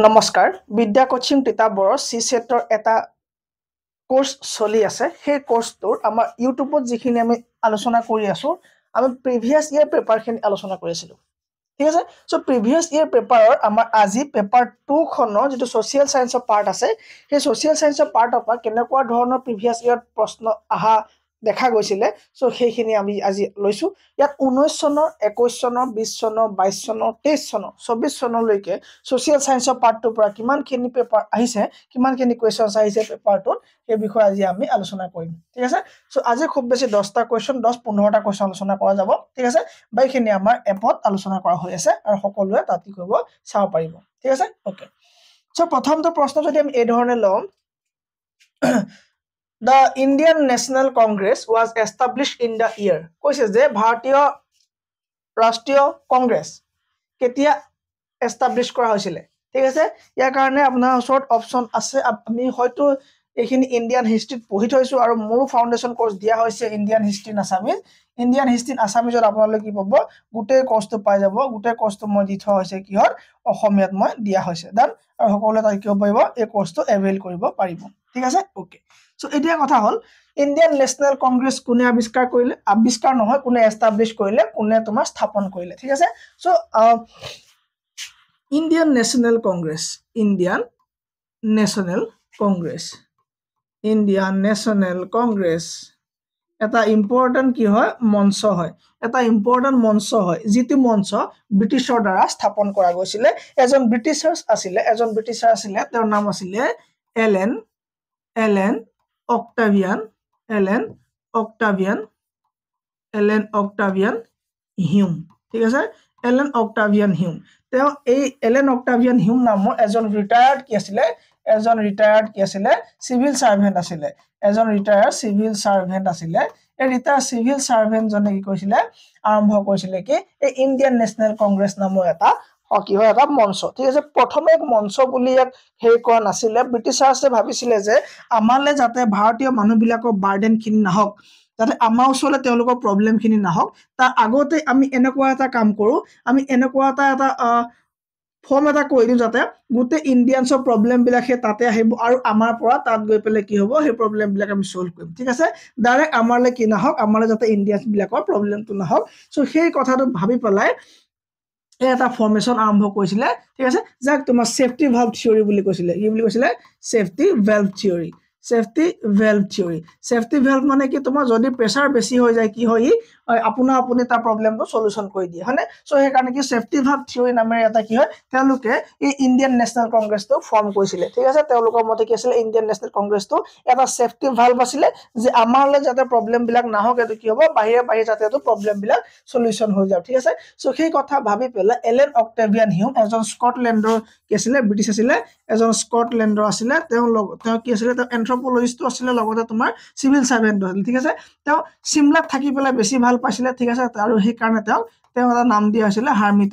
নমস্কাৰ বিদ্যা কোচিং তিতাবৰ সিসেটৰ এটা কোৰ্স চলি আছে সেই কোৰ্সটোৰ আমাৰ ইউটিউবত যিখিনি আমি আলোচনা কৰি আছো আমি প্ৰিভিয়াস ইয়াৰ পেপাৰখিনি আলোচনা কৰিছিলো ঠিক আছে সো প্ৰিভিয়াস ইয়াৰ পেপাৰৰ আমাৰ আজি পেপাৰ 2 খনৰ যেটো সোশিয়াল সায়েন্সৰ পাৰ্ট আছে সেই সোশিয়াল সায়েন্সৰ পাৰ্টৰ পৰা কেনেকুৱা ধৰণৰ প্ৰিভিয়াস ইয়াৰ প্ৰশ্ন আহা দেখা গৈছিলে সো সেইখিনি আমি আজি লৈছো ইয়াত 19 চনৰ 21 চনৰ 20 চনৰ 22 চনৰ 23 চনৰ 24 চনলৈকে সোশিয়াল সায়েন্সৰ পাৰ্টৰ পৰা কিমানখিনি পেপাৰ আহিছে কিমানখিনি কোৱেশ্চনছ আহিছে পেপাৰটোত এই বিষয়ে আজি আমি আলোচনা কৰিম ঠিক আছে সো আজি খুব বেছি 10টা কোৱেশ্চন 10-15টা কোৱেশ্চন আলোচনা কৰা যাব ঠিক আছে বাইখিনি আমাৰ এপত আলোচনা কৰা হৈ আছে আৰু সকলোৱে তাত কি কৰিব চাব পাৰিব ঠিক আছে ওকে সো প্ৰথমটো প্ৰশ্ন যদি আমি এই ধৰণে লম The Indian National Congress was established in the year. কৈছে যে ভাৰতীয় ৰাষ্ট্ৰীয় কংগ্ৰেছ কেতিয়া এস্টাবলিশ কৰা হৈছিল ঠিক আছে ইয়াৰ কাৰণে আপোনাৰ শৰ্ট অপচন আছে আমি হয়তো এইখিনি ইন্ডিয়ান হিষ্ট্ৰীত পঢ়ি থৈছো আৰু মোৰ ফাউন্ডেশন কোৰ্স দিয়া হৈছে Indian history Assamese Indian history আসামিজত আপোনালোকে কি পাব গুটেই কোৰ্সটো পাই যাব গুটেই কোৰ্সটো মই দি থোৱা হৈছে কিহৰ অসমীয়াত মই দিয়া হৈছে দান আৰু সকলোৱে তাই কিয় পাৰিব এই কোৰ্সটো এভেইল কৰিব পাৰিব ঠিক আছে ওকে সো এতিয়া কথা হল ইন্ডিয়ান ন্যাশনাল কংগ্ৰেছ কোনে আৱিষ্কাৰ কৰিলে আৱিষ্কাৰ নহয় কোনে এস্টাবলিশ কৰিলে কোনে তোমাৰ স্থাপন কৰিলে ঠিক আছে so Indian National Congress Indian National Congress এটা ইম্পৰ্টেন্ট কি হয় মঞ্চ হয় এটা ইম্পৰ্টেন্ট মঞ্চ হয় যেটো মঞ্চ ব্ৰিটিছৰ দ্বাৰা স্থাপন কৰা গৈছিল এজন ব্ৰিটিছাৰ আছিল তেওঁৰ নাম আছিল এলেন অক্টাভিয়ান হিউম ঠিক আছে এলেন অক্টাভিয়ান হিউম তেওঁ এই এলেন অক্টাভিয়ান হিউম নামৰ এজন ৰিটায়াৰ্ড কি আছিল সিভিল সাৰ্ভেন্ট আছিল এজন ৰিটায়াৰ্ড সিভিল সাৰ্ভেন্ট আছিল এই ৰিটায়াৰ্ড সিভিল সাৰ্ভেন্ট জনে কি কৈছিল আৰম্ভ কৰিছিল কি এই ইন্ডিয়ান ন্যাশনাল কংগ্ৰেছ নামৰ এটা কি হয় এটা মঞ্চ ঠিক আছে প্ৰথমে এক মঞ্চ বুলি এক হেই কোৱা নাছিল ব্ৰিটিছাৰছে ভাবিছিল যে আমালে যাতে ভাৰতীয় মানুহবিলাকৰ বাৰ্ডেন খিনি নাহক যাতে আমাৰ ওচৰলে তেওঁলোকৰ প্ৰবলেম খিনি নাহক তাৰ আগতে আমি এনেকুৱা এটা কাম কৰো আমি এনেকুৱা এটা ফৰ্ম এটা কৈ দিও যাতে গুটে ইন্ডিয়ানছৰ প্ৰবলেম বিলাক হে তাতে আহিব আৰু আমাৰ পৰা তাত গৈ পেলে কি হ'ব সেই প্ৰবলেম বিলাক আমি সলভ কৰিম ঠিক আছে ডাইৰেক্ট আমাৰলে কি নাহক আমাৰলে যাতে ইন্ডিয়ানছ বিলাকৰ প্ৰবলেমটো নাহক সো সেই কথাটো ভাবি পেলাই এটা ফৰ্মেশন আৰম্ভ কৰিছিল ঠিক আছে যাক তোমাৰ সেফটি ভালভ থিওৰি বুলি কৈছিল কি বুলি কৈছিল সেফটি ভালভ মানে কি তোমাৰ যদি প্ৰেসাৰ বেছি হৈ যায় কি হয় আপুনি তাৰ প্ৰবলেমটো সলিউশন কৰি দিয়ে হয়নে সো সেই কাৰণে কি সেফটি ভালভ থিওৰি নামেৰে এটা কি হয় তেওঁলোকে এই ইন্ডিয়ান ন্যাশনাল কংগ্ৰেছটো ফৰ্ম কৰিছিল ঠিক আছে তেওঁলোকৰ মতে কি আছিল ইন্ডিয়ান ন্যাশনাল কংগ্ৰেছটো এটা সেফটি ভালভ আছিল যে আমাৰলে যাতে প্ৰবলেম বিলাক নাহক এটো কি হ'ব বাহিৰে যাতে এটো প্ৰবলেম বিলাক সলিউশন হৈ যায় ঠিক আছে সো সেই কথা ভাবি পেলা এলেন অক্টাভিয়ান হিউম এজন স্কটল্যান্ডৰ কি আছিল ব্ৰিটিছ আছিল এজন স্কটল্যান্ডৰ আছিল তেওঁ কি আছিল তেওঁ এন্থ্ৰোপলজিষ্ট আছিল লগতে তোমাৰ সিভিল সাৰ্ভেন্ট আছিল ঠিক আছে তেওঁ সিমলাত থাকি পেলা বেছি ভাল পাইছিল ঠিক আছে আৰু সেই কাৰণে তেওঁ এটা নাম দিয়া হৈছিল হাৰ্মিট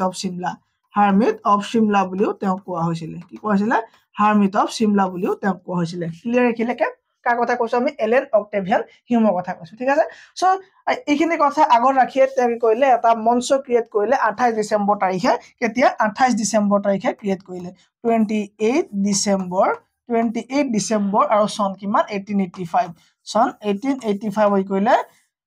অফ সিমলা বুলিও তেওঁ কোৱা হৈছিল কি কোৱা হৈছিল হাৰ্মিট অফ সিমলা বুলিও তেওঁ কোৱা হৈছিল ক্লিয়াৰ এখিলেকে কা কথা কৈছো আমি এলেন অক্টাভিয়ান হিউমৰ কথা কৈছো ঠিক আছে সো এইখিনি কথা আগৰ ৰাখিয়ে তেওঁ কইলে এটা মঞ্চ ক্ৰিয়েট কৰিলে 28 ডিসেম্বৰ তাৰিখে কেতিয়া 28 ডিসেম্বৰ তাৰিখে ক্ৰিয়েট কৰিলে 28 ডিসেম্বৰ আৰু সন কিমান 1885 হৈ কইলে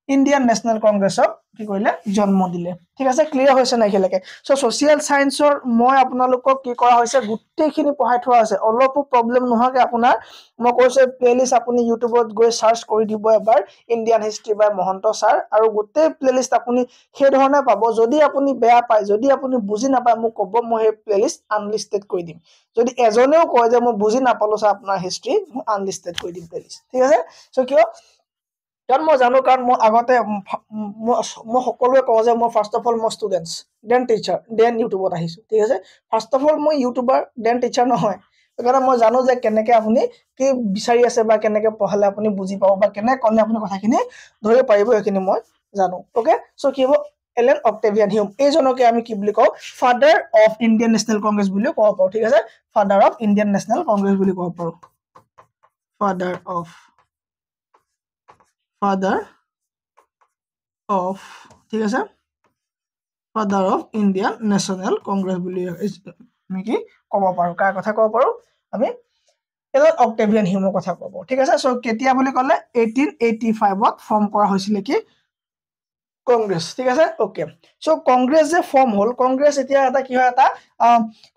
ইন্ডিয়ান ন্যাশনাল কংগ্ৰেছক কি কইলে জন্ম দিলে ঠিক আছে ক্লিয়াৰ হৈছে না এখিলেকে সো সোশিয়াল সায়েন্সৰ মই আপোনালোকক কি কৰা হৈছে গুটেইখিনি পঢ়াই থোৱা আছে অলপো প্ৰবলেম নহকে আপোনাৰ মই কৈছে প্লেলিষ্ট আপুনি ইউটিউবত গৈ সাৰ্চ কৰি দিব এবাৰ ইন্ডিয়ান হিষ্ট্ৰী বাই মহন্ত স্যাৰ আৰু গুটেই প্লেলিষ্ট আপুনি সেই ধৰণে পাব যদি আপুনি বেয়া পায় যদি আপুনি বুজি নাপায় মোক ক'ব মই সেই প্লেলিষ্ট আনলিস্টেড কৰি দিম যদি এজনেও কয় যে মই বুজি নাপালো স্যাৰ আপোনাৰ হিষ্ট্ৰী মই আনলিস্টেড কৰি দিম প্লেলিষ্ট ঠিক আছে সো কিয় কাৰণ মই জানো কাৰণ মই আগতে মই সকলোৱে কওঁ যে মই ফাৰ্স্ট অফ অল মই ষ্টুডেন্টস দেন টিচাৰ দেন ইউটিউবত আহিছো ঠিক আছে ফাৰ্স্ট অফ অল মই ইউটিউবাৰ দেন টিচাৰ নহয় কাৰণ মই জানো যে কেনেকে আপুনি কি বিচাৰি আছে বা কেনেকে পঢ়ালে আপুনি বুজি পাব বা কেনে কলে আপুনি কথাখিনি ধৰি পাৰিব এখিনি মই জানো ওকে সো কি হ'ব এলেন অক্টাভিয়ান হিউম এইজনকে আমি কি বুলি কও father of Indian national Congress বুলি কব পাৰো ঠিক আছে father of Indian national Congress বুলি কব পাৰো ফাদাৰ অফ ঠিক আছে father of Indian national Congress বুলি আমি কি ক'ব পাৰো কাৰ কথা ক'ব পাৰো আমি এলন অক্টেভিয়ান হিউমৰ কথা ক'ব ঠিক আছে সো কেতিয়া বুলি ক'লে 1885 ত ফৰ্ম কৰা হৈছিল কি কংগ্ৰেছ ঠিক আছে ওকে সো কংগ্ৰেছ যে ফৰ্ম হল কংগ্ৰেছ এতিয়া এটা কি হয় এটা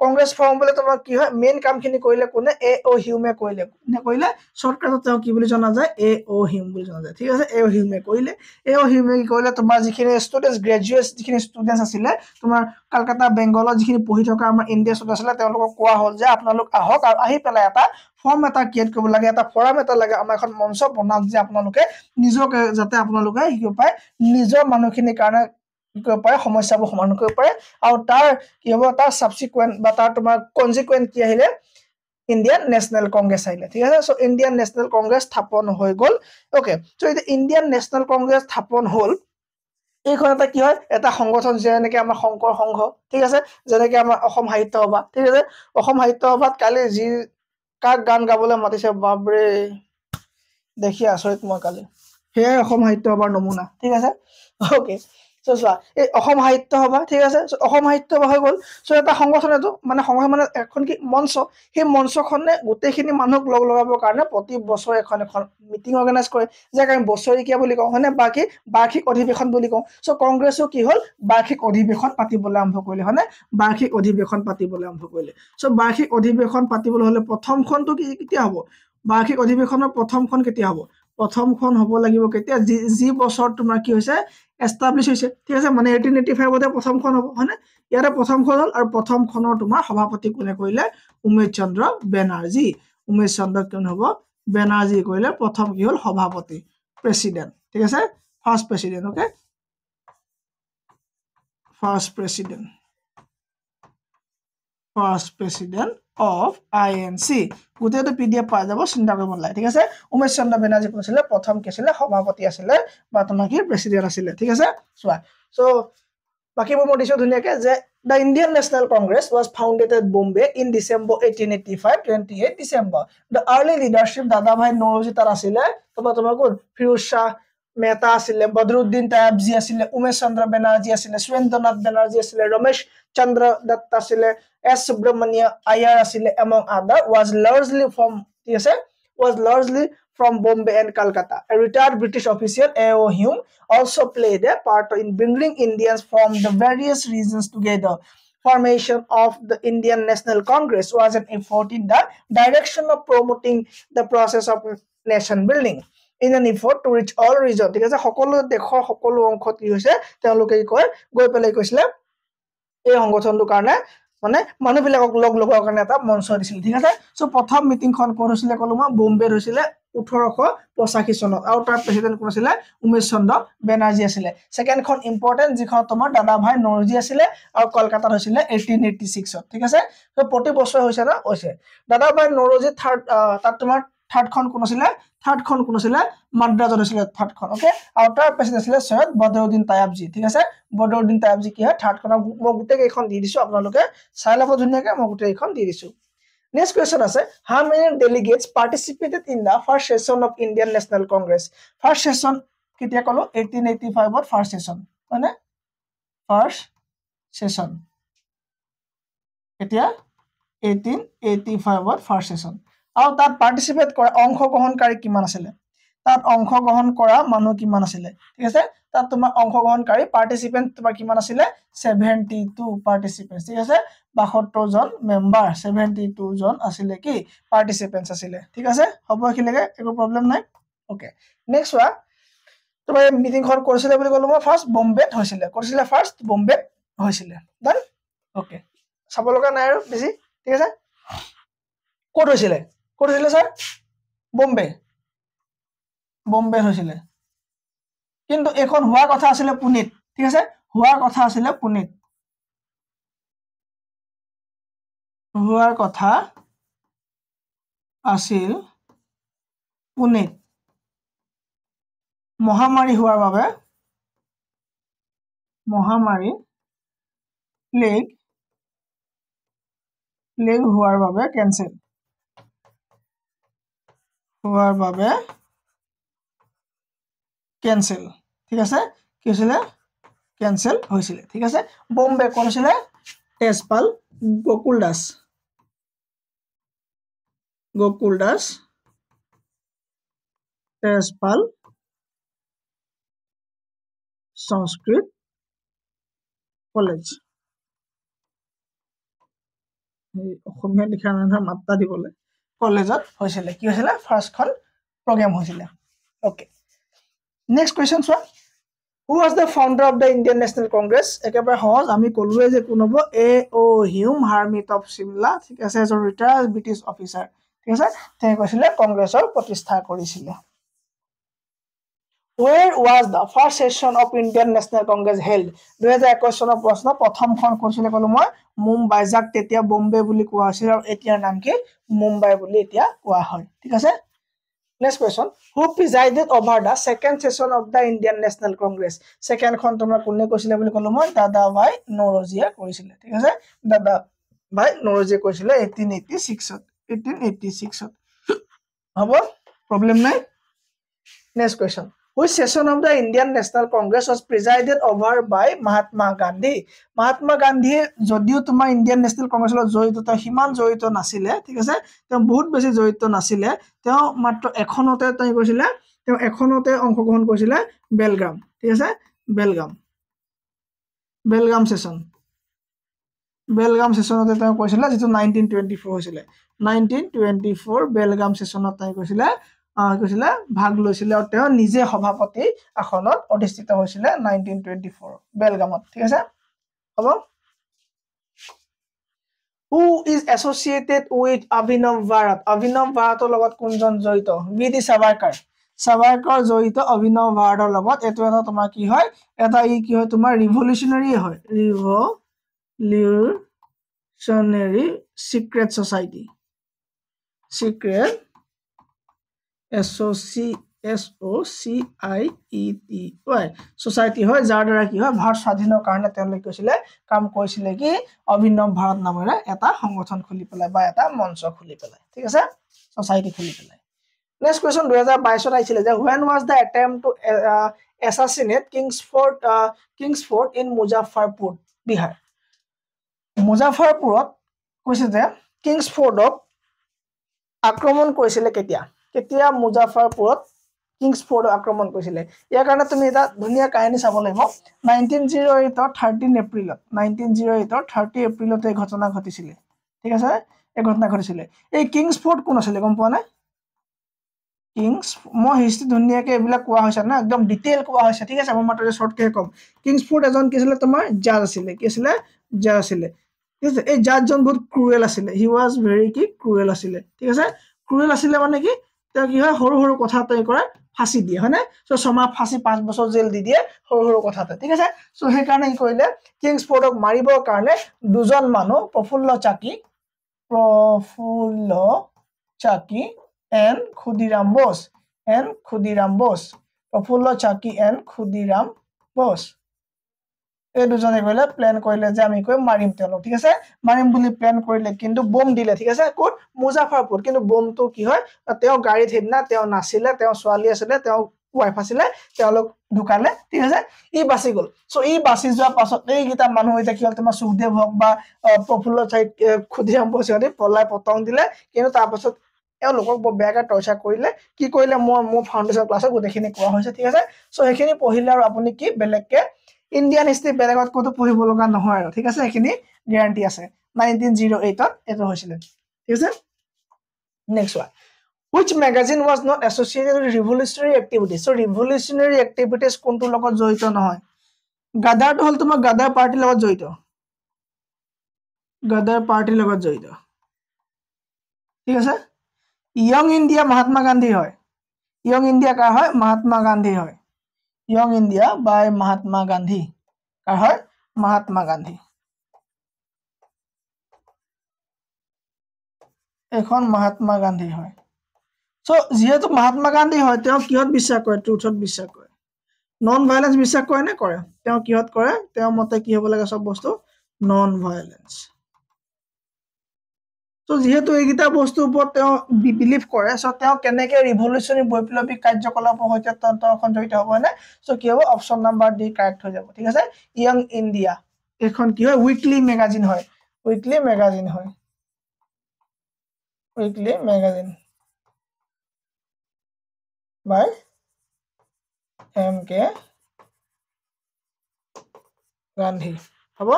কংগ্ৰেছ ফৰ্ম বলে তোমাৰ কি হয় মেইন কামখিনি কৰিলে কোনে এ অ হিউমে কৰিলে কোনে কৰিলে শৰ্টকাটত তেওঁ কি বুলি জনা যায় এ অ হিউম বুলি জনা যায় ঠিক আছে এ অ হিউমে কৰিলে এ অ হিউমে কি কৰিলে তোমাৰ যিখিনি ষ্টুডেন্টস গ্ৰেজুৱেট যিখিনি ষ্টুডেন্টস আছিলে তোমাৰ কলকাতা বেংগলত যিখিনি পঢ়ি থকা আমাৰ ইণ্ডিয়া ষ্টুডেন্টস আছিলে তেওঁলোকক কোৱা হ'ল যে আপোনালোক আহক আৰু আহি পেলাই এটা ফৰ্ম এটা ক্ৰিয়েট কৰিব লাগে এটা ফৰাম এটা লাগে আমাৰ এখন মঞ্চ বনাওক যে আপোনালোকে নিজকে যাতে আপোনালোকে শিকিব পায় নিজৰ মানুহখিনিৰ কাৰণে কি কৰিব পাৰে সমস্যাবোৰ সমাধান কৰিব পাৰে আৰু তাৰ কি হ'ব তাৰ সাবসিকুৱেন্ট বা তাৰ তোমাৰ কনজিকুৱেন্ট কি আহিলে ইণ্ডিয়ান নেশনেল কংগ্ৰেছ আহিলে ঠিক আছে সো ইণ্ডিয়ান নেশনেল কংগ্ৰেছ স্থাপন হৈ গ'ল ওকে সো এতিয়া ইণ্ডিয়ান নেশনেল কংগ্ৰেছ স্থাপন হ'ল এইখন এটা কি হয় এটা সংগঠন যেনেকে আমাৰ শংকৰ সংঘ ঠিক আছে যেনেকে আমাৰ অসম সাহিত্য সভা ঠিক আছে অসম সাহিত্য সভাত কালি যি কাক গান গাবলৈ মাতিছে বাবৰে দেখি আচৰিত মই কালি সেয়াই অসম সাহিত্য সভাৰ নমুনা ঠিক আছে ওকে সো চোৱা এই অসম সাহিত্য সভা ঠিক আছে অসম সাহিত্য সভা হৈ গ'ল সো এটা সংগঠন এইটো মানে সংগঠন মানে এখন কি মঞ্চ সেই মঞ্চখনে গোটেইখিনি মানুহক লগ লগাবৰ কাৰণে প্ৰতি বছৰ এখন মিটিং অৰ্গেনাইজ কৰে যাক আমি বছৰেকীয়া বুলি কওঁ হয়নে বাকী বাৰ্ষিক অধিৱেশন বুলি কওঁ সো কংগ্ৰেছো কি হ'ল বাৰ্ষিক অধিৱেশন পাতিবলৈ আৰম্ভ কৰিলে হয়নে বাৰ্ষিক অধিৱেশন পাতিবলৈ আৰম্ভ কৰিলে সো বাৰ্ষিক অধিৱেশন পাতিবলৈ হলে প্ৰথমখনটো কেতিয়া হ'ব বাৰ্ষিক অধিৱেশনৰ প্ৰথমখন কেতিয়া হ'ব প্ৰথমখন হ'ব লাগিব কেতিয়া যি বছৰ তোমাৰ কি হৈছে এষ্টাব্লিছ হৈছে ঠিক আছে মানে 1885 তে প্ৰথমখন হ'ব হয়নে ইয়াৰে প্ৰথমখন হ'ল আৰু প্ৰথমখনৰ তোমাৰ সভাপতি কোনে কৰিলে উমেশ চন্দ্ৰ বেনাৰ্জী উমেশ চন্দ্ৰ কোন হ'ব বেনাৰ্জী কৰিলে প্ৰথম কি হ'ল সভাপতি প্ৰেসিডেন্ট ঠিক আছে first president okay first president of INC গোটেইটো PDF পাই যাব চিন্তা কৰিব নালাগে ঠিক আছে উমেশ চন্দ্ৰ বেনাৰ্জী কোন আছিল প্ৰথম কি আছিল সভাপতি আছিল বা তোমাৰ কি প্ৰেসিডেন্ট আছিল ঠিক আছে চোৱা সো বাকিবোৰ মই দিছো ধুনীয়াকে যে the Indian National Congress was founded at Bombay in December 1885 28 December the early leadership দাদাভাই নওৰোজী তাৰ আছিল তোমাৰ কোন ফিৰোজ শাহ মেহতা আছিলে বদৰুদ্দিন তায়াবজী আছিলে উমেশ চন্দ্ৰ বেনাৰ্জী আছিলে সুৰেন্দ্ৰনাথ বেনাৰ্জী আছিলে ৰমেশ চন্দ্ৰ দত্ত আছিলে S Subramania Iyer asile among other was largely from Bombay and Calcutta. A retired British official A.O. Hume also played a part in bringing Indians from the various regions together. Formation of the Indian National Congress was an effort in the direction of promoting the process of nation building. In an effort to reach all regions, ঠিক আছে সকলো দেশৰ সকলো অংশত কি হৈছে তেওঁলোকে কি কয় গৈ পেলাই কৈছিলে এই সংগঠনটোৰ কাৰণে মানে মানুহবিলাকক লগ লগোৱাৰ কাৰণে এটা মঞ্চ দিছিল ঠিক আছে সো প্ৰথম মিটিংখন কোন হৈছিল কলো মই বোম্বেত হৈছিল 1885 চনত আৰু তাৰ প্ৰেসিডেন্ট কোন আছিল উমেশ চন্দ্ৰ বেনাৰ্জী আছিল সেকেন্ডখন ইম্পৰ্টেন্ট যিখন তোমাৰ দাদাভাই নওৰোজী আছিল আৰু কলকাতাত হৈছিল 1886 ত ঠিক আছে সো প্ৰতি বছৰ হৈছে না হৈছে দাদাভাই নওৰোজী থাৰ্ড তাত তোমাৰ থাৰ্ডখন কোন আছিল মাদ্ৰাজত হৈছিল থাৰ্ডখন ওকে আৰু তাৰ প্ৰেসিডেন্ট আছিল সৈয়দ বদৰুদ্দিন তায়াবজী ঠিক আছে বদৰুদ্দিন তায়াবজী কি হয় থাৰ্ডখন মই গুটেই কেইখন দি দিছো আপোনালোকে চাই ল'ব ধুনীয়াকে মই গুটেই কেইখন দি দিছো Next question আছে how many delegates participated in the first session of Indian National Congress first session কেতিয়া কলো 1885 ত first session মানে first session কেতিয়া 1885 ত first session আৰু তাত পাৰ্টিসিপেট কৰা অংশগ্ৰহণকাৰী কিমান আছিল তাত অংশগ্ৰহণ কৰা মানুহ কিমান আছিল ঠিক আছে তাত তোমাৰ অংশগ্ৰহণকাৰী পাৰ্টিসিপেন্ট তোমাৰ কিমান আছিল 72 পাৰ্টিসিপেন্টস ঠিক আছে 72 জন মেম্বাৰ 72 জন আছিল কি পাৰ্টিসিপেন্টস আছিল ঠিক আছে হ'ব এখিলৈকে একো প্ৰবলেম নাই ওকে নেক্সট ওয়া তোমাৰ মিটিংখন কৰিছিল বুলি ক'লো মই ফাৰ্স্ট বম্বেত হৈছিল কৰিছিল ফাৰ্স্ট বম্বেত হৈছিল ডান ওকে চাব লগা নাই আৰু বেছি ঠিক আছে ক'ত হৈছিল স্যাৰ বম্বে হৈছিল কিন্তু এখন হোৱাৰ কথা আছিল পুনেত ঠিক আছে হোৱাৰ কথা আছিল পুনেত হোৱাৰ কথা আছিল পুনেত মহামাৰী হোৱাৰ বাবে মহামাৰী প্লেগ হোৱাৰ বাবে কেনসেল হোৱাৰ বাবে কেনসেল ঠিক আছে কি হৈছিল কেনসেল হৈছিল ঠিক আছে বম্বে কোন আছিল তেজপাল গোকুল দাস তেজপাল সংস্কৃত কলেজ অসমীয়া লিখা নাই মাত্ৰা দিবলৈ কলেজত হৈছিলে কি হৈছিলে ফাৰ্ষ্টখন প্ৰগ্ৰেম হৈছিলে ওকে নেক্সট কুৱেশ্যন চোৱা Who was the founder of the Indian National Congress? একেবাৰে সহজ আমি কলোৱে যে কোন হ'ব A.O. Hume Hermit of Simla ঠিক আছে এজন ৰিটায়াৰ্ড ব্ৰিটিছ অফিচাৰ ঠিক আছে তেওঁ কৈছিলে কংগ্ৰেছৰ প্ৰতিষ্ঠা কৰিছিলে Where was the first session of Indian National Congress held 2021 চনৰ প্ৰশ্ন প্ৰথমখন কৈছিলে কলো মই মুম্বাই যাক তেতিয়া বম্বে বুলি কোৱা হৈছিল আৰু এতিয়াৰ নাম কি মুম্বাই বুলি এতিয়া কোৱা হয় ঠিক আছে Next question. Who presided over the second session of the Indian National Congress? Second খন তোমাৰ কোনে কৈছিলে বুলি ক'লো মই দাদাভাই নৰজিয়ে কৰিছিলে ঠিক আছে দাদাভাই নৰজিয়ে কৰিছিলে 1886 হ'ব প্ৰবলেম নাই Next question. Which session of the Indian National Congress was presided over by Mahatma Gandhi? Mahatma Gandhi যদিও তোমাৰ ইণ্ডিয়ান নেশ্যনেল কংগ্ৰেছৰ জড়িত সিমান জড়িত নাছিলে ঠিক আছে তেওঁ বহুত বেছি জড়িত নাছিলে তেওঁ মাত্ৰ এখনতে তেওঁ কৈছিলে তেওঁ এখনতে অংশগ্ৰহণ কৰিছিলে বেলগাম ঠিক আছে বেলগাম সেশনতে তেওঁ কৈছিলে যেটো 1924 হৈছিলে 1924 বেলগাম সেশনত তেওঁ কৈছিলে ভাগ লৈছিলে আৰু তেওঁ নিজে সভাপতি আসনত অধিষ্ঠিত হৈছিলে 1924 বেলগামত ঠিক আছে হ'ব Who is associated with Abhinav Bharatৰ লগত কোনজন জড়িত বি.ডি. সাভাৰকাৰ জড়িত অভিনৱ ভাৰতৰ লগত এটো এটা তোমাৰ কি হয় এটা কি হয় তোমাৰ ৰিভলিউশনাৰী হয় ৰিভলিউশনাৰী সিক্ৰেট সোসাইটি SOCIETY সোসাইটি হয় যাৰ দ্বাৰা কি হয় ভাৰত স্বাধীনৰ কাৰণে তেওঁলোকে কৈছিলে কাম কৰিছিলে কি অভিনৱ ভাৰত নামেৰে এটা সংগঠন খুলি পেলাই বা এটা মঞ্চ খুলি পেলাই ঠিক আছে সোসাইটি খুলি পেলাই Next question 2022 আইছিলে যে when was the attempt to assassinate Kingsford in Muzaffarpur Bihar মুজাফৰপুৰত কৈছে যে কিংছফোৰ্ডক আক্ৰমণ কৰিছিলে কেতিয়া মুজাফৰপুৰত কিংছফোৰ্ড আক্ৰমণ কৰিছিলে ইয়াৰ কাৰণে তুমি এটা ধুনীয়া কাহিনী চাব লাগিব 1908 ৰ 13 এপ্ৰিলত 1908 ৰ 30 এপ্ৰিলতে ঘটনা ঘটিছিলে ঠিক আছে এই ঘটনা ঘটিছিলে এই কিংছফোৰ্ড কোন আছিল গম পোৱা নাই কিংছ মই হিষ্ট্ৰী ধুনীয়াকে এইবিলাক কোৱা হৈছে না একদম ডিটেইল কোৱা হৈছে ঠিক আছে মই মাত্ৰ শৰ্টকে কম কিংছফোৰ্ড এজন কি আছিল তোমাৰ জাজ আছিলে ঠিক আছে এই জাজজন বহুত ক্ৰুৱেল আছিলে হি ওয়াজ ভেৰি কি ক্ৰুৱেল আছিলে ঠিক আছে ক্ৰুৱেল আছিলে মানে কি তেওঁ কি হয় সৰু কথা তই কৰে ফাঁসি দিয়ে হয়নে সো ছমাহ ফাঁসি 5 বছৰ জেল দি দিয়ে সৰু কথাতে ঠিক আছে সো সেই কাৰণে কি কৰিলে কিংছফোৰ্ডক মাৰিবৰ কাৰণে দুজন মানুহ প্ৰফুল্ল চাকি and Khudiram Bose প্ৰফুল্ল চাকি and Khudiram Bose এই দুজনে কইলে প্ল্যান কৰিলে যে আমি কই মাৰিম তেলো ঠিক আছে মাৰিম বুলি প্ল্যান কৰিলে কিন্তু বম দিলে ঠিক আছে কোট মুজাফৰপুৰ কিন্তু বমটো কি হয় তেও গাড়ীত হেদনা তেও নাছিলে তেও ছোৱালী আছিল তেও ওয়াইফ আছিল তেওলোক ঢুকালে ঠিক আছে ই বাসি গল সো ই বাসি যোৱা পাছত এই গিটা মানুহ এটা কি হল তোমাৰ সুখদেৱ হক বা প্ৰফুল্ল চাকি Khudiram Bose হতে পলাই পতং দিলে কিন্তু তাৰ পাছত লোকক বেয়াকে টৰ্চাৰ কৰিলে কি কৰিলে মোৰ ফাউন্ডেশন ক্লাছত গোটেখিনি কোৱা হৈছে ঠিক আছে সো হেখিনি পঢ়িলে আৰু আপুনি কি বেলেগকে ইন্ডিয়ান হিষ্ট্ৰী বেলেগত কত পঢ়িব লগা নহয় আৰু ঠিক আছে হেখিনি গ্যাৰান্টি আছে 1908 ত এটো হৈছিল ঠিক আছে next one which magazine was not associated with revolutionary activities so revolutionary activities কোনটো লগত জড়িত নহয় গাদাৰ হল তোমাৰ গাদাৰ পাৰ্টিৰ লগত জড়িত ঠিক আছে Young India Mahatma Gandhi হয় Young India কাৰ হয় Mahatma Gandhi হয় Young India by Mahatma Gandhi কাৰ হয় Mahatma Gandhi এখন Mahatma Gandhi হয় সো যেহেতু Mahatma Gandhi হয় তেও কিহত বিশ্বাস কৰে ট্ৰুথত বিশ্বাস কৰে নন ভায়োলেন্স বিশ্বাস কৰে নে কৰে তেও কিহত কৰে তেও মতে কি হ'ব লাগে সব বস্তু নন ভায়োলেন্স So যেহেতু এইগিটা বস্তু ওপৰত তেও বিলিভ কৰে সো তেও কেনেকে ৰিভলিউশনাৰী বৈপ্লৱিক কাৰ্যকলাপৰ হৈতে তন্ত্ৰখন জড়িত হ'ব না সো কি হ'ব অপচন নাম্বাৰ ডি কাৰেক্ট হৈ যাব ঠিক আছে ইয়ং ইন্ডিয়া এখন কি হয় উইকলি ম্যাগাজিন হয় উইকলি মেগাজিন হয় উইকলি মেগাজিন বাই এম কে গান্ধী হ'ব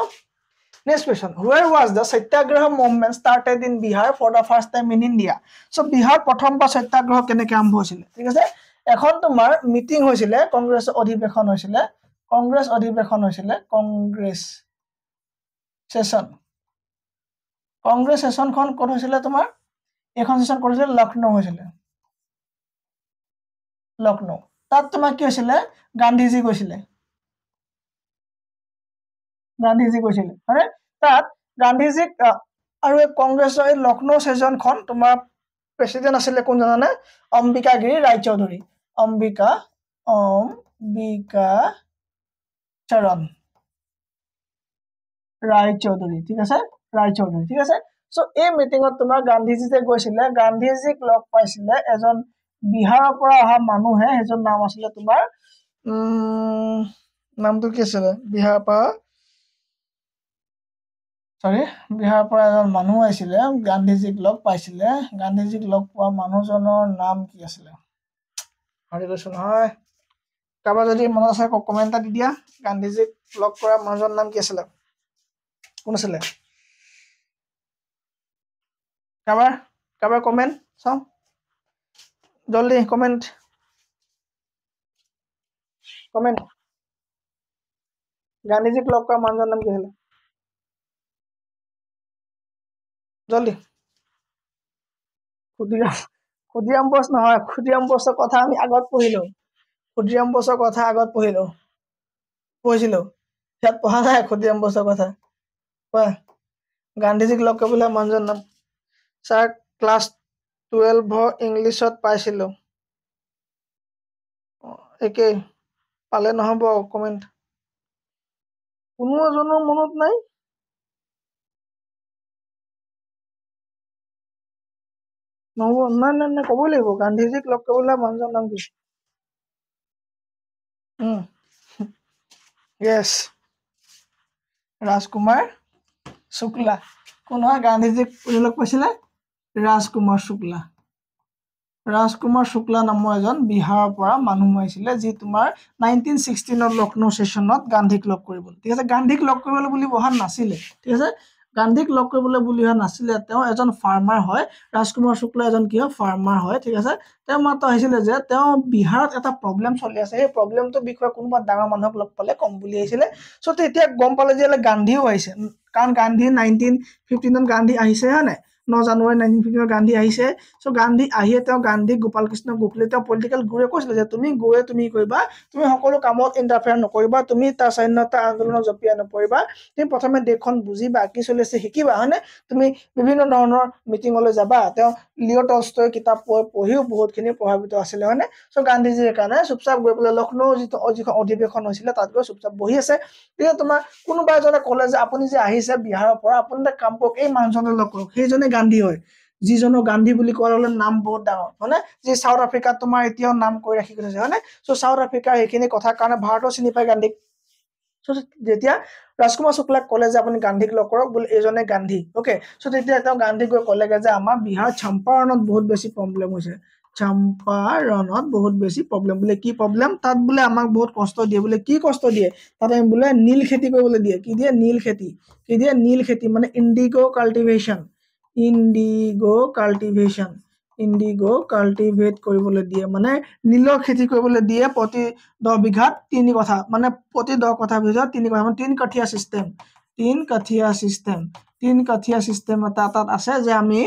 Next question. Where was the Satyagraha movement started in Bihar for the first time in India? So Bihar প্ৰথমবাৰ সত্যাগ্ৰহ কেনেকৈ আৰম্ভ হৈছিল ঠিক আছে এখন তোমাৰ মিটিং হৈছিল কংগ্ৰেছ অধিৱেশন হৈছিল কংগ্ৰেছ সেশনখন ক'ত হৈছিল তোমাৰ এখন সেশন কৰিছিল লখনৌ হৈছিল লখনৌ তাত তোমাৰ কি হৈছিল গান্ধীজী গৈছিলে হয়নে তাত গান্ধীজীক আৰু কংগ্ৰেছৰ এই লখনৌ সেশনখন তোমাৰ প্ৰেসিডেন্ট আছিলে কোন জানানে অম্বিকা গিৰি ৰায়চৌধুৰী অম্বিকা চৰণ ৰায়চৌধুৰী ঠিক আছে সো এই মিটিঙত তোমাৰ গান্ধীজী যে গৈছিলে গান্ধীজীক লগ পাইছিলে এজন বিহাৰৰ পৰা অহা মানুহে এজন নাম আছিলে তোমাৰ নামটো কি আছিলে বিহাৰৰ পৰা এজন মানুহ আহিছিলে গান্ধীজীক লগ পাইছিলে গান্ধীজীক লগ পোৱা মানুহজনৰ নাম কি আছিলে পাহৰি গৈছো নহয় কাৰোবাৰ যদি মনত আছে কমেণ্ট এটা দি দিয়া গান্ধীজীক লগ কৰা মানুহজনৰ নাম কি আছিলে কোন আছিলে কাৰোবাৰ কমেণ্ট চাওঁ জলদি কমেণ্ট গান্ধীজীক লগ কৰা মানুহজনৰ নাম কি আছিলে জলদি ক্ষুদিৰাম বোস নহয় ক্ষুদিৰাম বোসৰ কথা আমি আগত পঢ়িছিলো ইয়াত পঢ়া নাই ক্ষুদিৰাম বোসৰ কথা কোৱা গান্ধীজীক লগ কৰিবলৈ মানুহজনৰ নাম ছাৰ ক্লাছ 12 ইংলিছত পাইছিলো একেই পালে নহ'ব কমেণ্ট কোনো এজনৰ মনত নাই নহ'ব নাই ক'বই লাগিব গান্ধীজীক লগ কৰিবলৈ মানুহজনৰ নাম কি য়েছ ৰাজকুমাৰ শুক্লা কোন হয় গান্ধীজীক লগ পাইছিলে ৰাজকুমাৰ শুক্লা নামৰ এজন বিহাৰৰ পৰা মানুহ আহিছিলে যি তোমাৰ 1916 লখনৌ সেশনত গান্ধীক লগ কৰিব ঠিক আছে গান্ধীক লগ কৰিবলৈ বুলি অহা নাছিলে ঠিক আছে গান্ধীক লগ কৰিবলৈ বুলি অহা নাছিলে তেওঁ এজন ফাৰ্মাৰ হয় ৰাজকুমাৰ শুক্লা এজন কি হয় ফাৰ্মাৰ হয় ঠিক আছে তেওঁ মাত্ৰ আহিছিলে যে তেওঁ বিহাৰত এটা প্ৰব্লেম চলি আছে এই প্ৰব্লেমটোৰ বিষয়ে কোনোবা ডাঙৰ মানুহক লগ পালে কম বুলি আহিছিলে সো তেতিয়া গম পালে যে গান্ধীও আহিছে কাৰণ গান্ধী 1915 গান্ধী আহিছে হয় নাই 9 জানুৱাৰী 1915 গান্ধী আহিছে সো গান্ধী আহিয়ে তেওঁ গান্ধী গোপাল কৃষ্ণ গোখলে তেওঁ পলিটিকেল গুৰুৱে কৈছিলে যে তুমি কৰিবা তুমি সকলো কামত ইন্টাৰফেয়াৰ নকৰিবা তুমি তাৰ স্বাধীনতা আন্দোলনৰ জপিয়া নপৰিবা তুমি প্ৰথমে দেশখন বুজিবা কি চলি আছে শিকিবা হয়নে তুমি বিভিন্ন ধৰণৰ মিটিঙলৈ যাবা তেওঁ লিঅ টলষ্টয়ৰ কিতাপ পঢ়িও বহুতখিনি প্ৰভাৱিত আছিলে হয়নে সো গান্ধীজীৰ কাৰণে চুপচাপ গৈ পেলাই লখনৌ যিখন অধিৱেশন হৈছিলে তাত গৈ চুপচাপ বহি আছে তেতিয়া তোমাৰ কোনোবা এজনে ক'লে যে আপুনি যে আহিছে বিহাৰৰ পৰা আপুনি এটা কাম কৰক এই মানুহজনৰ লগ কৰক সেইজনে গান্ধী হয় যিজনৰ গান্ধী বুলি কোৱাৰ হলে নাম বহুত ডাঙৰ হয়নে যি সাউথ আফ্ৰিকাত তোমাৰ এতিয়াও নাম কৰি ৰাখি গৈছে হয়নে সো সাউথ আফ্ৰিকাৰ এইখিনি কথাৰ কাৰণে ভাৰতৰ চিনি পায় গান্ধীক যেতিয়া ৰাজকুমাৰ শুক্লাক ক'লে যে আপুনি গান্ধীক লগ কৰক বোলে এইজনে গান্ধী ওকে সো তেতিয়া তেওঁ গান্ধীক গৈ ক'লেগে যে আমাৰ বিহাৰ চম্পাৰণত বহুত বেছি প্ৰব্লেম হৈছে চম্পাৰণত বহুত বেছি প্ৰব্লেম বোলে কি প্ৰব্লেম তাত বোলে আমাক বহুত কষ্ট দিয়ে বোলে কি কষ্ট দিয়ে তাত আমি বোলে নীল খেতি কৰিবলৈ দিয়ে কি দিয়ে নীল খেতি মানে ইণ্ডিগো কাল্টিভেট কৰিবলৈ দিয়ে মানে নীলৰ খেতি কৰিবলৈ দিয়ে প্ৰতি 10 বিঘাত 3 কঠা মানে প্ৰতি 10 কঠা ভিতৰত 3 কঠা মানে 3 কাঠিয়া সিস্টেম এটা তাত আছে যে আমি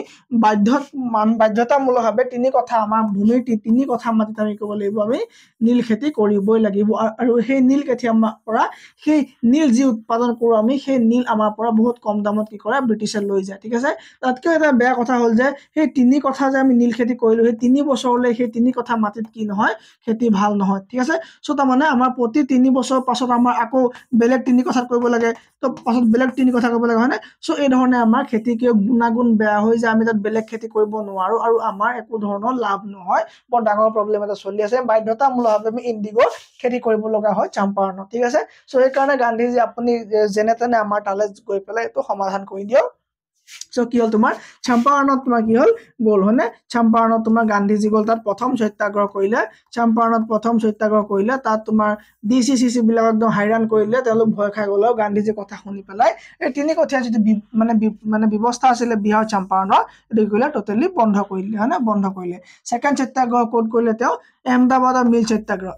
বাধ্যতামূলকভাৱে 3 কঠা আমাৰ ভূমিৰ 3 কঠা মাটিত আমি কৰিব লাগিব আমি নীল খেতি কৰিবই লাগিব আৰু সেই নীল খেতি আমাৰ পৰা সেই নীল যি উৎপাদন কৰো আমি সেই নীল আমাৰ পৰা বহুত কম দামত কি কৰে ব্ৰিটিছে লৈ যায় ঠিক আছে তাতকৈ এটা বেয়া কথা হ'ল যে সেই 3 কঠা যে আমি নীল খেতি কৰিলো সেই 3 বছৰলৈ সেই 3 কঠা মাটিত কি নহয় খেতি ভাল নহয় ঠিক আছে সো তাৰমানে আমাৰ প্ৰতি 3 বছৰ পাছত আমাৰ আকৌ বেলেগ 3 কঠাত কৰিব লাগে তো পাছত বেলেগ 3 কঠা কৰিব লাগে হয়নে সো এই ধৰণে আমাৰ খেতি কিয় গুণাগুণ বেয়া হৈ যায়, আমি তাত বেলেগ খেতি কৰিব নোৱাৰো আৰু আমাৰ একো ধৰণৰ লাভ নহয়, বৰ ডাঙৰ প্ৰব্লেম এটা চলি আছে, বাধ্যতামূলকভাৱে আমি ইণ্ডিগো খেতি কৰিব লগা হয় চম্পাৰণত। ঠিক আছে, চ' সেইকাৰণে গান্ধীজী আপুনি যেনে তেনে আমাৰ তালৈ গৈ পেলাই এইটো সমাধান কৰি দিয়ক। চ' কি হ'ল তোমাৰ চম্পাৰণত তোমাৰ কি হ'ল গ'ল হয়নে, চম্পাৰণত তোমাৰ গান্ধীজী গ'ল, তাত প্ৰথম সত্যাগ্ৰহ কৰিলে, চম্পাৰণত প্ৰথম সত্যাগ্ৰহ কৰিলে, তাত তোমাৰ ডিচি বিলাক একদম হাইৰাণ কৰিলে, তেওঁলোক ভয় খাই গ'ল, গান্ধীজীৰ কথা শুনি পেলাই এই তিনি কঠীয়া যিটো মানে ব্যৱস্থা আছিলে বিহাৰ চম্পাৰণৰ, এইটো কৰিলে টোটেলি বন্ধ কৰি দিলে হয় নে, বন্ধ কৰিলে। ছেকেণ্ড সত্যাগ্ৰহ ক'ত কৰিলে তেওঁ, আহমেদাবাদৰ মিল সত্যাগ্ৰহ,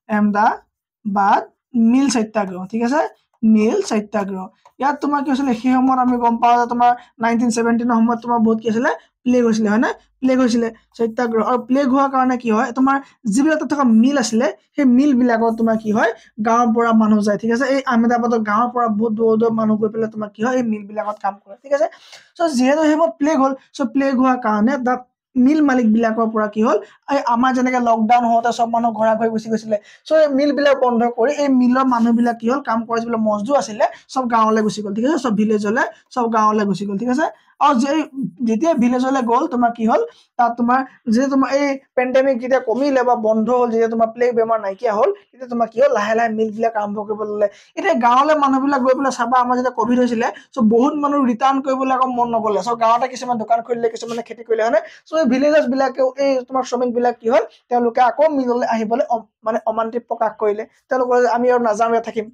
আহমেদাবাদ মিল সত্যাগ্ৰহ। ঠিক আছে, মিল সত্যাগ্ৰহ। ইয়াত তোমাৰ কি হৈছিলে, সেই সময়ত আমি গম পাওঁ যে তোমাৰ 1917 সময়ত তোমাৰ বহুত কি আছিলে, প্লেগ হৈছিলে হয় নে, প্লেগ হৈছিলে সত্যাগ্ৰহ, আৰু প্লেগ হোৱাৰ কাৰণে কি হয় তোমাৰ যিবিলাক তাত থকা মিল আছিলে, সেই মিল বিলাকত তোমাৰ কি হয় গাঁৱৰ পৰা মানুহ যায়। ঠিক আছে, এই আহমেদাবাদৰ গাঁৱৰ পৰা বহুত দূৰ দূৰ মানুহ গৈ পেলাই তোমাৰ কি হয় এই মিল বিলাকত কাম কৰে। ঠিক আছে, চ' যিহেতু সেইবোৰ প্লেগ হ'ল, চ' প্লেগ হোৱাৰ কাৰণে তাত মিল মালিক বিলাকৰ পৰা কি হ'ল, এই আমাৰ যেনেকে লকডাউন হওঁতে চব মানুহ ঘৰা ঘৰি গুচি গৈছিলে, চ' এই মিল বিলাক বন্ধ কৰি এই মিলৰ মানুহ বিলাক কি হ'ল, কাম কৰা যিবিলাক মজদুৰ আছিলে চব গাঁৱলৈ গুচি গ'ল। ঠিক আছে, চব ভিলেজলৈ চব গাঁৱলৈ গুচি গ'ল। ঠিক আছে, আৰু যেতিয়া ভিলেজলৈ গ'ল তোমাৰ কি হ'ল, তাত তোমাৰ যেতিয়া তোমাৰ এই পেণ্ডেমিক যেতিয়া কমিলে বা বন্ধ হ'ল, যেতিয়া তোমাৰ প্লেগ বেমাৰ নাইকিয়া হ'ল, তেতিয়া তোমাৰ কি হ'ল লাহে লাহে মিল বিলাক আৰম্ভ কৰিব ল'লে। এতিয়া গাঁৱলৈ মানুহবিলাক গৈ পেলাই চাবা, আমাৰ যেতিয়া কভিড হৈছিলে চ' বহুত মানুহ ৰিটাৰ্ণ কৰিবলৈ আকৌ মন নগ'লে, চ' গাঁৱতে কিছুমান দোকান খুলিলে, কিছুমানে খেতি কৰিলে হয় নে, চ' এই ভিলেজাৰ্ছ বিলাকেও এই তোমাৰ শ্ৰমিক বিলাক কি হ'ল, তেওঁলোকে আকৌ মিললৈ আহিবলৈ মানে অমান্তি প্ৰকাশ কৰিলে, তেওঁলোকে আমি আৰু নাযাওঁ, ইয়াত থাকিম।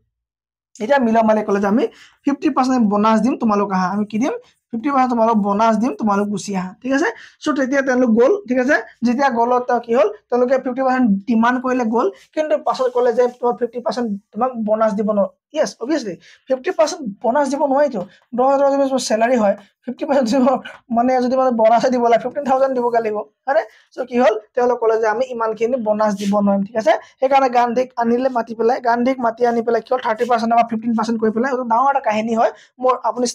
এতিয়া মিলৰ মালিক ক'লে যে আমি 50% বনাছ দিম, তোমালোক আহা। আমি কি দিম, 50% তোমালোক বনাছ দিম, তোমালোক গুচি আহা। ঠিক আছে, চ' তেতিয়া তেওঁলোক গ'ল। ঠিক আছে, যেতিয়া গ'লত কি হ'ল, তেওঁলোকে 50% ডিমাণ্ড কৰিলে গ'ল, কিন্তু পাছত ক'লে যে তোমাৰ 50% তোমাক বনাছ দিব নোৱাৰো। ইয়েছ, অবভিয়াছলি 50% বনাছ দিব নোৱাৰিতো, 10,000 যদি চেলাৰী হয় 50% দিব মানে যদি মানে বনাছে দিব লাগে 15,000 দিবগে লাগিব হয়নে। চ' কি হ'ল, তেওঁলোক ক'লে যে আমি ইমানখিনি বনাছ দিব নোৱাৰিম। ঠিক আছে, সেইকাৰণে গান্ধীক আনিলে, মাতি পেলাই গান্ধীক মাতি আনি পেলাই কি হ'ল 30% বা 15% কৰি পেলাই, এইটো ডাঙৰ এটা কাহিনী হয়। মোৰ আপুনি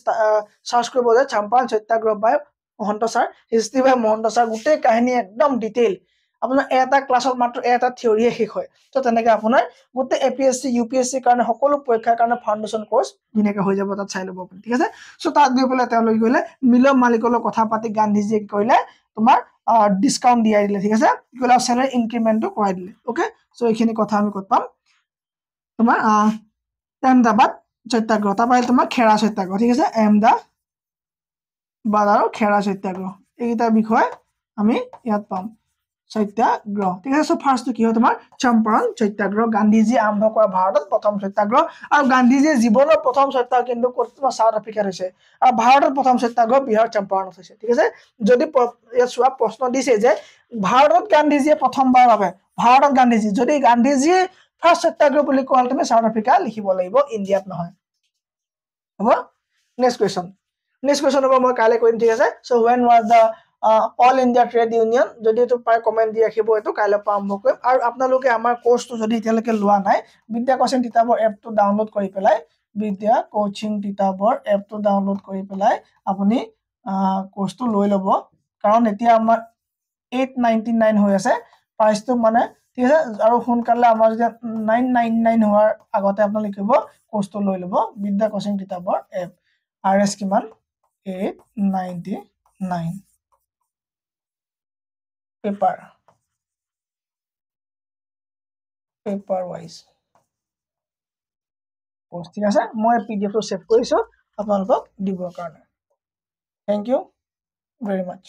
চাৰ্চ কৰিব যে চম্পাৰণ সত্যাগ্ৰহ বাই মহন্ত ছাৰ, হিষ্ট্ৰী বাই মহন্ত ছাৰ, গোটেই কাহিনী একদম ডিটেইল। আপোনাৰ এটা ক্লাছত মাত্ৰ এটা থিয়ৰিয়ে শেষ হয়। তো তেনেকে আপোনাৰ গোটেই APSC UPSC কাৰণে সকলো পৰীক্ষাৰ কাৰণে ফাউণ্ডেশ্যন কোৰ্চ ধুনীয়াকে হৈ যাব, তাত চাই ল'ব আপুনি। ঠিক আছে, চ' তাত গৈ পেলাই তেওঁলোকে গ'লে মিলৰ মালিকৰ লগত কথা পাতি গান্ধীজীয়ে কি কৰিলে, তোমাৰ ডিছকাউণ্ট দিয়াই দিলে। ঠিক আছে, কি কৰিলে, চেলাৰী ইনক্ৰিমেণ্টটো কৰাই দিলে। অ'কে, চ' এইখিনি কথা আমি ক'ত পাম, তোমাৰ আহমেদাবাদ সত্যাগ্ৰহ, তাৰপৰা তোমাৰ খেৰা সত্যাগ্ৰহ। ঠিক আছে, আহমেদাবাদ আৰু খেৰা সত্যাগ্ৰহ, এইকেইটা বিষয় আমি ইয়াত পাম, সত্যাগ্ৰহ। ঠিক আছে, চ' ফাৰ্ষ্টটো কি হয় তোমাৰ চম্পাৰণ সত্যাগ্ৰহ, গান্ধীজী আৰম্ভ কৰা ভাৰতত প্ৰথম সত্যাগ্ৰহ, আৰু গান্ধীজীৰ জীৱনৰ প্ৰথম সত্যাগ্ৰহ কিন্তু তোমাৰ চাউথ আফ্ৰিকাত হৈছে, আৰু ভাৰতৰ প্ৰথম সত্যাগ্ৰহ বিহাৰ চম্পাৰণত হৈছে। ঠিক আছে, যদি ইয়াত চোৱা প্ৰশ্ন দিছে যে ভাৰতত গান্ধীজীয়ে প্ৰথমবাৰৰ বাবে, ভাৰতত গান্ধীজী, যদি গান্ধীজী ফাৰ্ষ্ট সত্যাগ্ৰহ বুলি কোৱা তুমি চাউথ আফ্ৰিকা লিখিব লাগিব, ইণ্ডিয়াত নহয়। হ'ব, নেক্সট কুৱেশ্যন হ'ব, মই কাইলৈ কৰিম। ঠিক আছে, চ' when was the all India trade union, যদি এইটো পাই কমেণ্ট দি ৰাখিব, এইটো কাইলৈ পৰা আৰম্ভ কৰিম। আৰু আপোনালোকে আমাৰ কোৰ্চটো যদি এতিয়ালৈকে লোৱা নাই, বিদ্যা কোচিং তিতাবৰ এপটো ডাউনলোড কৰি পেলাই, বিদ্যা কোচিং তিতাবৰ এপটো ডাউনলোড কৰি পেলাই আপুনি কোৰ্চটো লৈ ল'ব, কাৰণ এতিয়া আমাৰ 899 হৈ আছে প্ৰাইচটো মানে। ঠিক আছে, আৰু সোনকালে আমাৰ যেতিয়া 999 হোৱাৰ আগতে আপোনালোকে লিখিব কোৰ্চটো লৈ ল'ব, বিদ্যা কোচিং তিতাবৰ এপ। RS কিমান, 899 পেপাৰ ৱাইজ কোৰ্চ। ঠিক আছে, মই PDF টো ছেভ কৰিছো আপোনালোকক দিবৰ কাৰণে। Thank you very much.